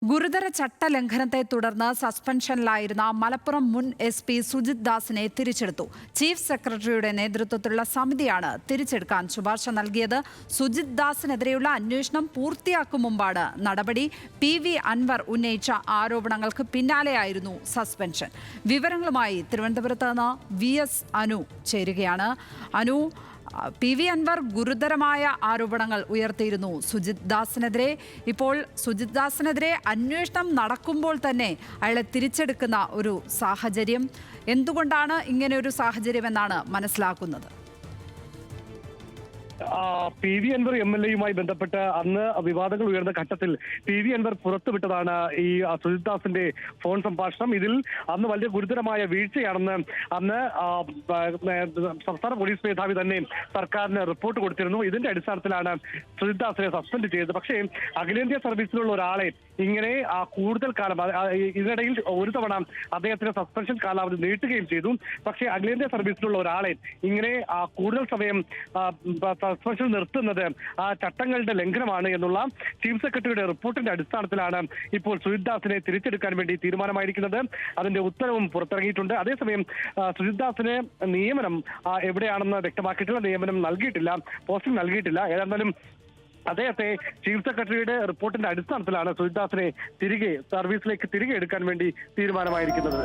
ഗുരുതര ചട്ടലംഘനത്തെ തുടർന്ന് സസ്പെൻഷനിലായിരുന്ന മലപ്പുറം മുൻ SP സുജിത് ദാസിനെ തിരിച്ചെടുത്തു. ചീഫ് സെക്രട്ടറിയുടെ നേതൃത്വത്തിലുള്ള സമിതിയാണ് തിരിച്ചെടുക്കാൻ ശുപാർശ നൽകിയത്. സുജിത് ദാസിനെതിരെയുള്ള അന്വേഷണം പൂർത്തിയാക്കും മുമ്പാണ് നടപടി. PV അൻവർ ഉന്നയിച്ച ആരോപണങ്ങൾക്ക് പിന്നാലെയായിരുന്നു സസ്പെൻഷൻ. വിവരങ്ങളുമായി തിരുവനന്തപുരത്ത് നിന്ന് VS അനു ചേരുകയാണ്. അനു, PV അൻവർ ഗുരുതരമായ ആരോപണങ്ങൾ ഉയർത്തിയിരുന്നു സുജിത് ദാസിനെതിരെ. ഇപ്പോൾ സുജിത് ദാസിനെതിരെ അന്വേഷണം നടക്കുമ്പോൾ തന്നെ അയാളെ തിരിച്ചെടുക്കുന്ന ഒരു സാഹചര്യം, എന്തുകൊണ്ടാണ് ഇങ്ങനെ ഒരു സാഹചര്യം എന്നാണ് മനസ്സിലാക്കുന്നത്? PV അൻവർ MLA ബന്ധപ്പെട്ട് അന്ന് വിവാദങ്ങൾ ഉയർന്ന ഘട്ടത്തിൽ PV അൻവർ പുറത്തുവിട്ടതാണ് ഈ സുജിത് ദാസിന്റെ ഫോൺ സംഭാഷണം. ഇതിൽ അന്ന് വലിയ ഗുരുതരമായ വീഴ്ചയാണെന്ന് അന്ന് സംസ്ഥാന പോലീസ് മേധാവി തന്നെ സർക്കാരിന് റിപ്പോർട്ട് കൊടുത്തിരുന്നു. ഇതിന്റെ അടിസ്ഥാനത്തിലാണ് സുജിത് ദാസിനെ സസ്പെൻഡ് ചെയ്തത്. പക്ഷേ അഖിലേന്ത്യാ സർവീസിലുള്ള ഒരാളെ ഇങ്ങനെ കൂടുതൽ കാലം, ഇതിനിടയിൽ ഒരു തവണ അദ്ദേഹത്തിന്റെ സസ്പെൻഷൻ കാലാവധി നീട്ടുകയും ചെയ്തു. പക്ഷേ അഖിലേന്ത്യാ സർവീസിലുള്ള ഒരാളെ ഇങ്ങനെ കൂടുതൽ സമയം സസ്പെൻഷൻ നിർത്തുന്നത് ആ ചട്ടങ്ങളുടെ ലംഘനമാണ് എന്നുള്ള ചീഫ് സെക്രട്ടറിയുടെ റിപ്പോർട്ടിന്റെ അടിസ്ഥാനത്തിലാണ് ഇപ്പോൾ സുജിത് ദാസിനെ തിരിച്ചെടുക്കാൻ വേണ്ടി തീരുമാനമായിരിക്കുന്നത്. അതിന്റെ ഉത്തരവും പുറത്തിറങ്ങിയിട്ടുണ്ട്. അതേസമയം സുജിത് ദാസിന് നിയമനം എവിടെയാണെന്ന് വ്യക്തമാക്കിയിട്ടില്ല, നിയമനം നൽകിയിട്ടില്ല, പോസ്റ്റിംഗ് നൽകിയിട്ടില്ല. ഏതായാലും അദ്ദേഹത്തെ ചീഫ് സെക്രട്ടറിയുടെ റിപ്പോർട്ടിന്റെ അടിസ്ഥാനത്തിലാണ് സുജിത് ദാസിനെ സർവീസിലേക്ക് തിരികെ എടുക്കാൻ വേണ്ടി തീരുമാനമായിരിക്കുന്നത്.